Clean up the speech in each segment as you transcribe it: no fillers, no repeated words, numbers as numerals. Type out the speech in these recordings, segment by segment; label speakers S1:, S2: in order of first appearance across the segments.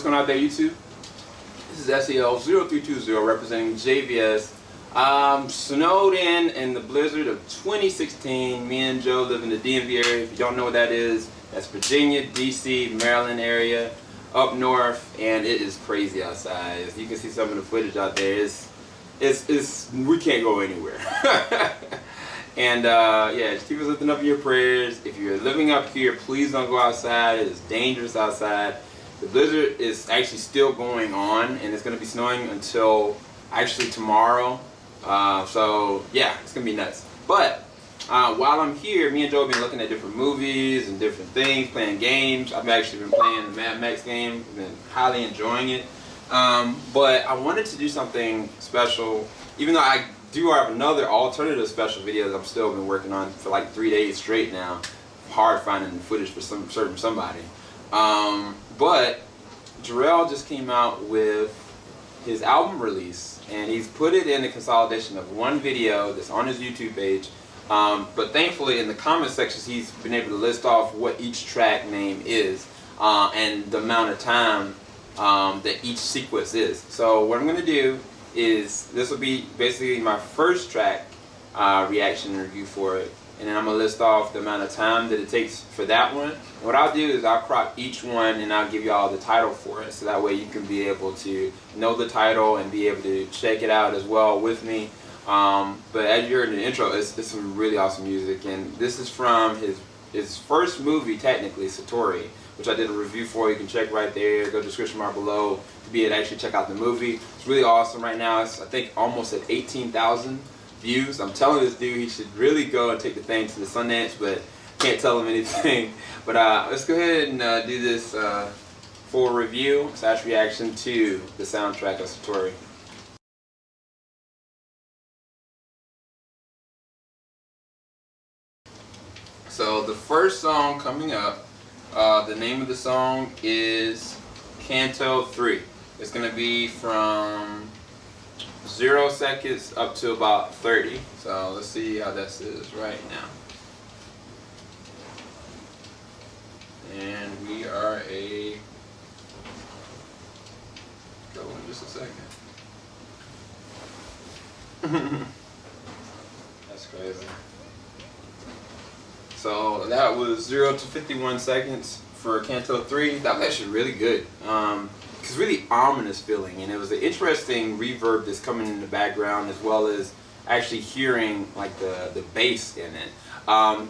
S1: what's going on out there, YouTube? This is SEL0320 representing JVS. Snowed in the blizzard of 2016. Me and Joe live in the DMV area. If you don't know what that is, that's Virginia, DC, Maryland area, up north, and it is crazy outside. As you can see some of the footage out there, we can't go anywhere. And yeah, just keep us lifting up your prayers. If you're living up here, please don't go outside. It is dangerous outside. The blizzard is actually still going on, and it's going to be snowing until actually tomorrow. So yeah, it's going to be nuts. But while I'm here, me and Joe have been looking at different movies and different things, playing games. I've actually been playing the Mad Max game. I've been highly enjoying it. But I wanted to do something special, even though I do have another alternative special video that I've still been working on for like 3 days straight now. Hard finding the footage for somebody. But Jor-El just came out with his album release, and he's put it in the consolidation of one video that's on his YouTube page. But thankfully in the comment sections he's been able to list off what each track name is and the amount of time that each sequence is. So what I'm going to do is, this will be basically my first track reaction review for it, and then I'm going to list off the amount of time that it takes for that one. And what I'll do is I'll crop each one and I'll give you all the title for it, so that way you can be able to know the title and be able to check it out as well with me. But as you heard in the intro, it's some really awesome music, and this is from his first movie, technically, Satori, which I did a review for. You can check right there, go to the description bar below to be able to actually check out the movie. It's really awesome right now. It's, I think, almost at 18,000 views. I'm telling this dude he should really go and take the thing to the Sundance, but can't tell him anything. But let's go ahead and do this full review / reaction to the soundtrack of Satori. So the first song coming up, the name of the song is Cantto III. It's going to be from 0 seconds up to about 30. So let's see how this is right now. And we are go in just a second. That's crazy. So that was 0 to 51 seconds for Cantto III. That was actually really good. It's really ominous feeling, and it was an interesting reverb that's coming in the background, as well as actually hearing like the bass in it.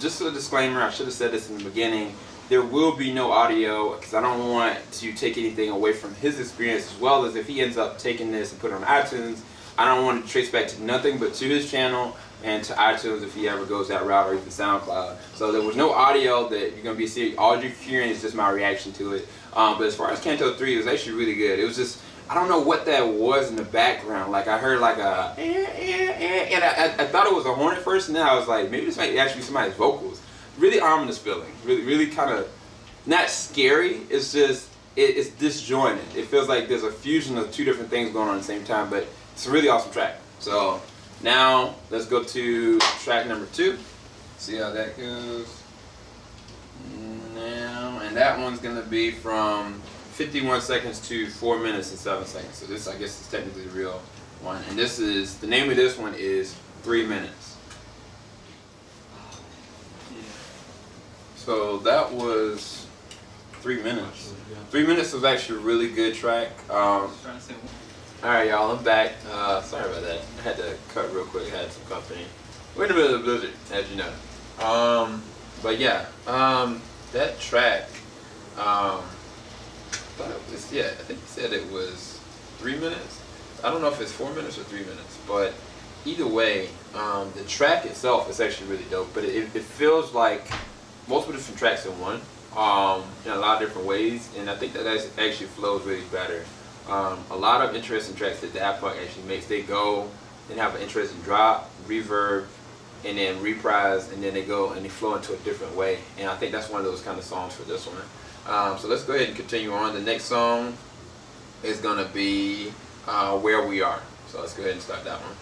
S1: Just a disclaimer, I should have said this in the beginning, there will be no audio because I don't want to take anything away from his experience, as well as if he ends up taking this and put it on iTunes, I don't want to trace back to nothing but to his channel and to iTunes if he ever goes that route, or even SoundCloud. So there was no audio that you're going to be seeing. All you're hearing is just my reaction to it. But as far as Cantto III, it was actually really good. It was just, I don't know what that was in the background. Like I heard like a and I thought it was a horn at first, and then I was like, maybe this might actually be somebody's vocals. Really ominous feeling. Really kind of not scary. It's just it's disjointed. It feels like there's a fusion of two different things going on at the same time. But it's a really awesome track. So now let's go to track number 2. See how that goes. Now, and that one's gonna be from 51 seconds to 4 minutes and 7 seconds. So this, I guess, is technically the real one. And this is, the name of this one is 3 minutes. So that was 3 minutes. 3 minutes was actually a really good track. Alright, y'all, I'm back. Sorry about that. I had to cut real quick. I had some company. We're in the middle of the blizzard, as you know. But yeah, that track, I thought it was, yeah, I think he said it was 3 minutes. I don't know if it's 4 minutes or 3 minutes, but either way, the track itself is actually really dope. But it feels like multiple different tracks in one, in a lot of different ways, and I think that actually flows really better. A lot of interesting tracks that Daft Punk actually makes. They go and have an interesting drop, reverb, and then reprise, and then they go and they flow into a different way. And I think that's one of those kind of songs for this one. So let's go ahead and continue on. The next song is gonna be Where We Are. So let's go ahead and start that one.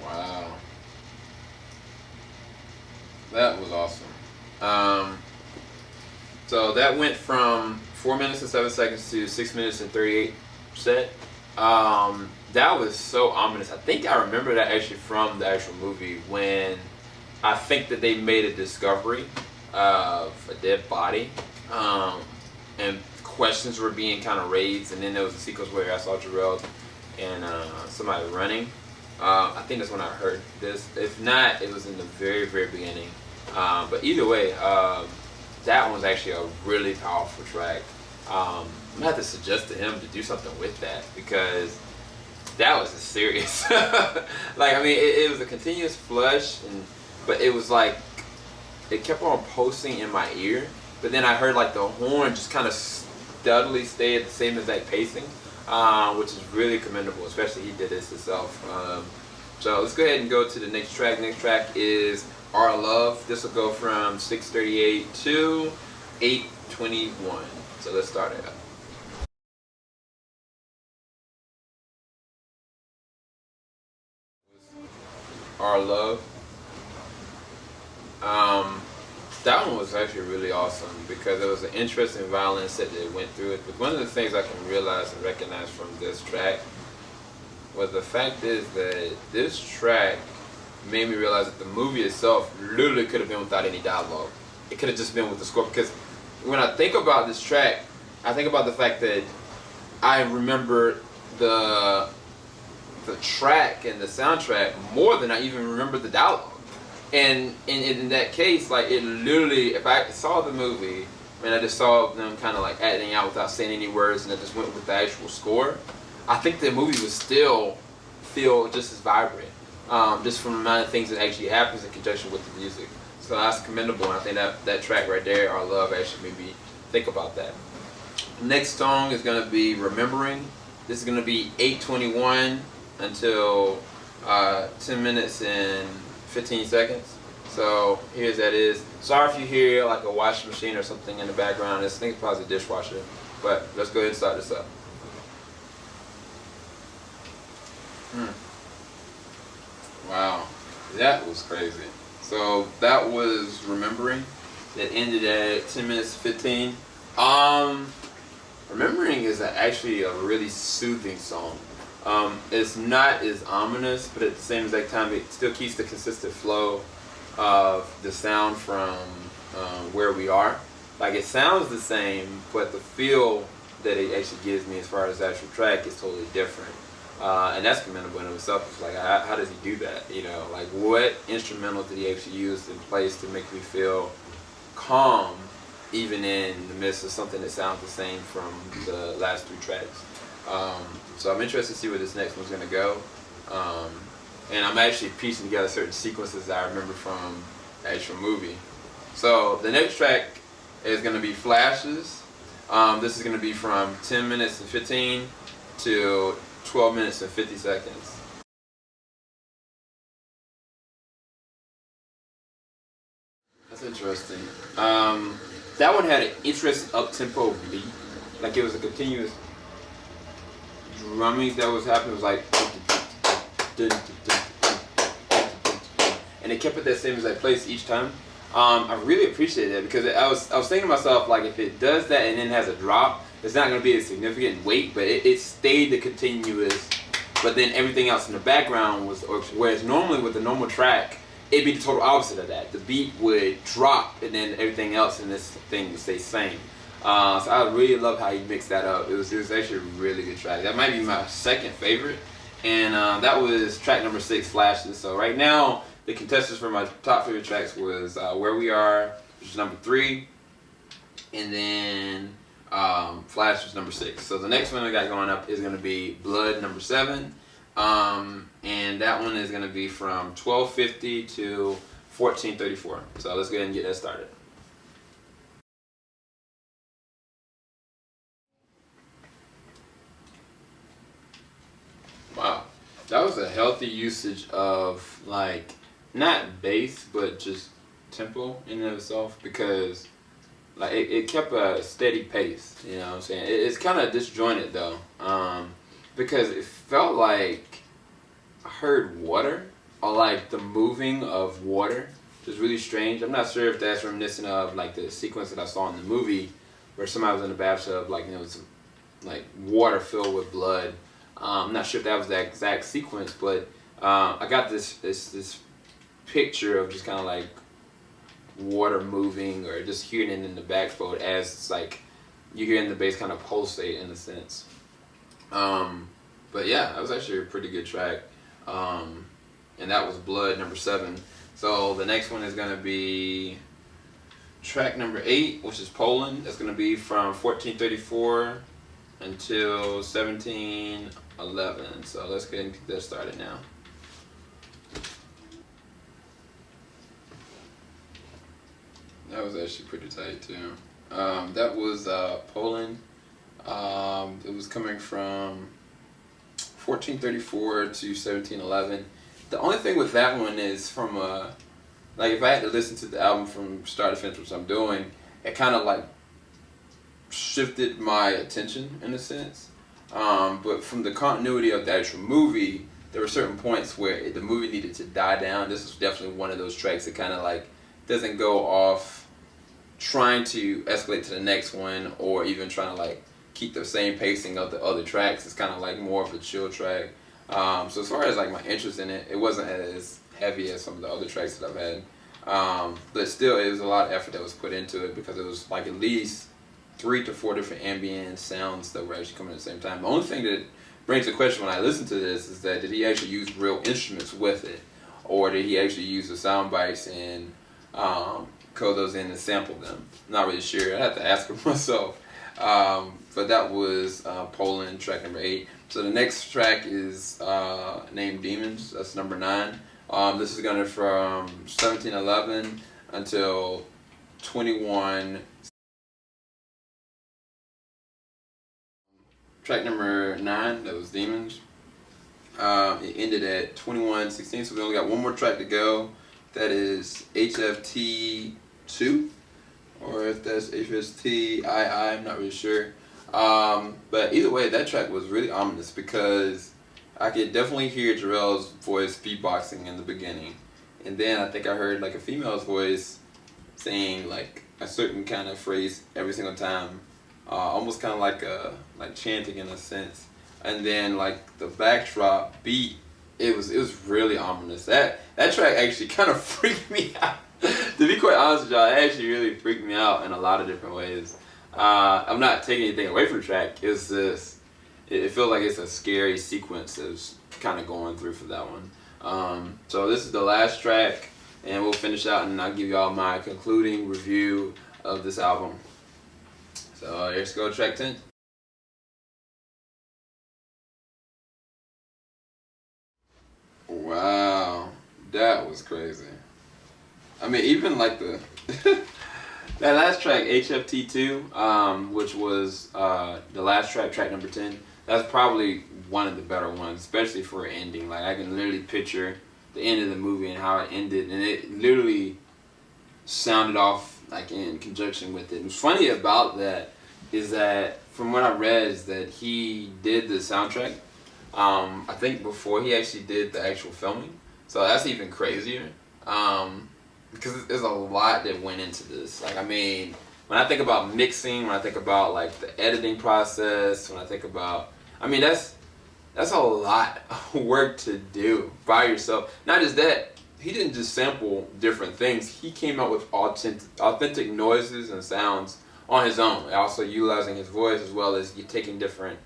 S1: Wow. That was awesome. So that went from 4 minutes and 7 seconds to 6 minutes and 38 set. That was so ominous. I think I remember that actually from the actual movie when I think that they made a discovery of a dead body, and questions were being kind of raised, and then there was a sequence where I saw Jor-El and somebody running. I think that's when I heard this. If not, it was in the very, very beginning. But either way, that one's actually a really powerful track. I'm gonna have to suggest to him to do something with that because that was serious. Like, I mean, it was a continuous flush, but it was like it kept on pulsing in my ear. But then I heard like the horn just kind of steadily stay at the same exact pacing, which is really commendable. Especially he did this himself. So let's go ahead and go to the next track. Next track is Our Love. This will go from 6:38 to 8:21. So let's start it up. Our Love. That one was actually really awesome because it was an interesting violence that they went through it. But one of the things I can realize and recognize from this track was the fact is that this track made me realize that the movie itself literally could have been without any dialogue. It could have just been with the score, because when I think about this track, I think about the fact that I remember the track and the soundtrack more than I even remember the dialogue. And in that case, like, it literally, if I saw the movie and I just saw them kind of like acting out without saying any words and I just went with the actual score, I think the movie would still feel just as vibrant, just from the amount of things that actually happens in conjunction with the music. So that's commendable, and I think that track right there, Our Love, actually made me think about that. Next song is going to be Remembering. This is going to be 8:21 until 10 minutes and 15 seconds. So here's that is. Sorry if you hear like a washing machine or something in the background. I think it's probably a dishwasher. But let's go ahead and start this up. Wow, that was crazy. So that was Remembering. That ended at 10 minutes 15. Remembering is actually a really soothing song. It's not as ominous, but at the same exact time, it still keeps the consistent flow of the sound from where we are. Like, it sounds the same, but the feel that it actually gives me as far as the actual track is totally different. And that's commendable in itself. It's like, how does he do that? You know, like, what instrumental did he actually use in place to make me feel calm, even in the midst of something that sounds the same from the last three tracks? So I'm interested to see where this next one's going to go. And I'm actually piecing together certain sequences that I remember from the actual movie. So the next track is going to be Flashes. This is going to be from 10 minutes and 15 to 12 minutes and 50 seconds. That's interesting. That one had an interesting up-tempo beat. Like, it was a continuous drumming that was happening. It was like, and it kept it that same exact place each time. I really appreciated that because I was thinking to myself, like, if it does that and then has a drop, it's not going to be a significant weight, but it stayed the continuous. But then everything else in the background was, whereas normally with the normal track, it'd be the total opposite of that. The beat would drop and then everything else in this thing would stay same. So I really love how he mixed that up. It was actually a really good track. That might be my second favorite. And that was track number 6, Flashes. So right now, the contestants for my top favorite tracks was Where We Are, which is number 3. And then Flash was number 6. So the next one I got going up is going to be Blood, number 7. And that one is going to be from 12:50 to 14:34. So let's go ahead and get that started. Wow, that was a healthy usage of, like, not bass, but just tempo in and of itself, because like it kept a steady pace, you know what I'm saying? It's kind of disjointed though, because it felt like I heard water, or like the moving of water, just really strange. I'm not sure if that's reminiscent of like the sequence that I saw in the movie where somebody was in the bathtub, like it was like water filled with blood. I'm not sure if that was that exact sequence, but I got this picture of just kind of like water moving, or just hearing it in the backfold as it's like you hear in the bass kind of pulsate in a sense. But yeah, that was actually a pretty good track. And that was Blood, number 7. So the next one is going to be track number 8, which is Poland. That's going to be from 1434 until 1711. So let's go ahead and get that started now. That was actually pretty tight too. That was Poland. It was coming from 1434 to 1711. The only thing with that one is from like if I had to listen to the album from start to finish, which I'm doing, it kind of like shifted my attention in a sense. But from the continuity of the actual movie, there were certain points where the movie needed to die down. This was definitely one of those tracks that kind of like doesn't go off trying to escalate to the next one, or even trying to like keep the same pacing of the other tracks. It's kind of like more of a chill track. So as far as like my interest in it, it wasn't as heavy as some of the other tracks that I've had. But still, it was a lot of effort that was put into it, because it was like at least 3 to 4 different ambient sounds that were actually coming at the same time. The only thing that brings the question when I listen to this is that did he actually use real instruments with it, or did he actually use the sound bites and code those in and sample them? Not really sure. I have to ask him myself. But that was Poland, track number 8. So the next track is named Demons. That's number 9. This is going to from 1711 until 21. Track number 9, that was Demons. It ended at 21:16, so we only got one more track to go. That is HFT2, or if that's HFTII, I'm not really sure. But either way, that track was really ominous, because I could definitely hear Jor-El's voice beatboxing in the beginning, and then I think I heard like a female's voice saying like a certain kind of phrase every single time, almost kind of like chanting in a sense. And then like the backdrop beat, it was really ominous. That track actually kind of freaked me out. To be quite honest with y'all, it actually really freaked me out in a lot of different ways. I'm not taking anything away from the track. It's just, it feels like it's a scary sequence that's kind of going through for that one. So this is the last track, and we'll finish out, and I'll give y'all my concluding review of this album. So let's go track 10. Wow, that was crazy. I mean, even like the that last track, HFT2, which was the last track, track number 10. That's probably one of the better ones, especially for an ending. Like I can literally picture the end of the movie and how it ended, and it literally sounded off like in conjunction with it. What's funny about that is that from what I read is that he did the soundtrack, I think before he actually did the actual filming. So that's even crazier, because there's a lot that went into this. Like I mean, when I think about mixing, when I think about like the editing process, when I think about, I mean that's a lot of work to do by yourself. Not just that, he didn't just sample different things. He came out with authentic noises and sounds on his own, also utilizing his voice, as well as you taking different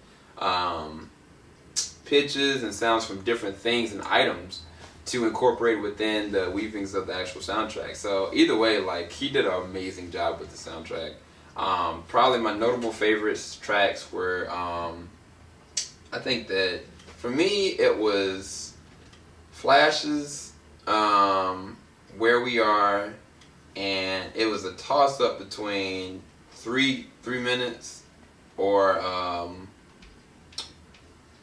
S1: pitches and sounds from different things and items to incorporate within the weavings of the actual soundtrack. So either way, like he did an amazing job with the soundtrack. Probably my notable favorites tracks were, I think that for me it was Flashes, Where We Are, and it was a toss up between 3 minutes or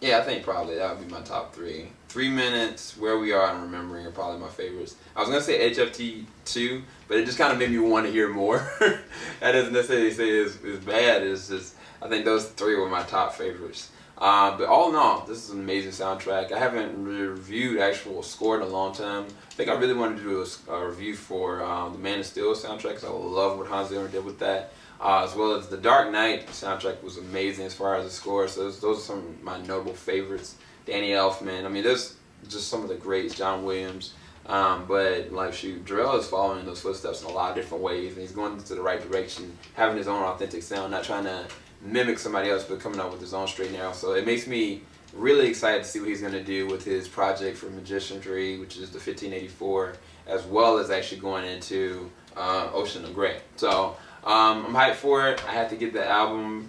S1: yeah, I think probably that would be my top 3. 3 minutes, Where We Are, and Remembering are probably my favorites. I was gonna say HFT2, but it just kind of made me want to hear more. That doesn't necessarily say it's bad. It's just, I think those 3 were my top favorites. But all in all, this is an amazing soundtrack. I haven't reviewed actual score in a long time. I think I really wanted to do a review for the Man of Steel soundtrack because I love what Hans Zimmer did with that. As well as the Dark Knight soundtrack was amazing as far as the score. So those are some of my notable favorites. Danny Elfman. I mean, there's just some of the greats. John Williams. But like shoot, Jor-El is following in those footsteps in a lot of different ways, and he's going into the right direction, having his own authentic sound, not trying to mimic somebody else, but coming up with his own straight and narrow. So it makes me really excited to see what he's going to do with his project for Magicianry, which is the 1584, as well as actually going into Ocean of Grey. So I'm hyped for it. I had to get the album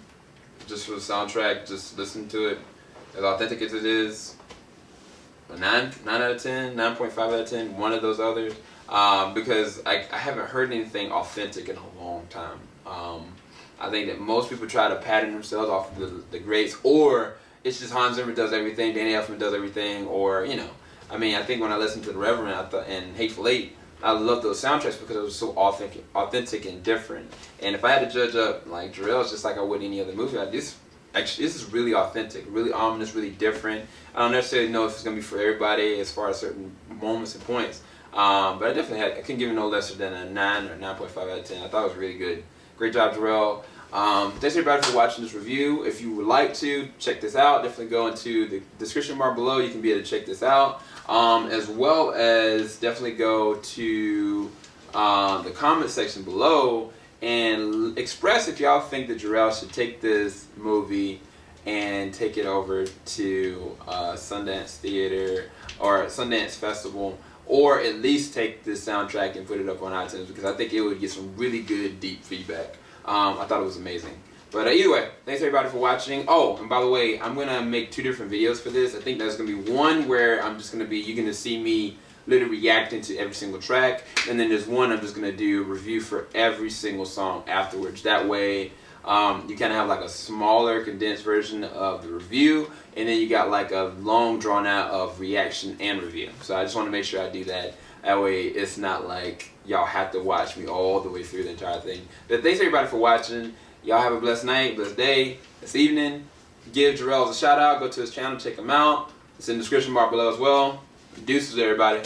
S1: just for the soundtrack, just listen to it, as authentic as it is. A 9 out of 10, 9.5 out of 10, one of those others, because I haven't heard anything authentic in a long time. I think that most people try to pattern themselves off of the greats, or it's just Hans Zimmer does everything, Danny Elfman does everything, or, you know. I mean, I think when I listened to The Reverend and Hateful Eight, I loved those soundtracks because it was so authentic and different. And if I had to judge up, like, Jor-El's just like I would any other movie, this is really authentic, really ominous, really different. I don't necessarily know if it's going to be for everybody as far as certain moments and points. But I definitely I couldn't give it no lesser than a 9 or 9.5 out of 10. I thought it was really good. Great job, Jor-El. Thanks everybody for watching this review. If you would like to check this out, definitely go into the description bar below. You can be able to check this out. As well as definitely go to the comment section below and express if y'all think that Jor-El should take this movie and take it over to Sundance Theater or Sundance Festival, or at least take this soundtrack and put it up on iTunes, because I think it would get some really good, deep feedback. I thought it was amazing. But either way, thanks everybody for watching. Oh, and by the way, I'm going to make 2 different videos for this. I think there's going to be one where I'm just going to be, you're going to see me literally reacting to every single track, and then there's one I'm just going to do a review for every single song afterwards. That way, you kind of have like a smaller condensed version of the review, and then you got like a long drawn out of reaction and review. So I just want to make sure I do that. That way it's not like y'all have to watch me all the way through the entire thing. But thanks everybody for watching. Y'all have a blessed night, blessed day, this evening. Give Jor-El a shout out. Go to his channel, check him out. It's in the description bar below as well. Deuces everybody.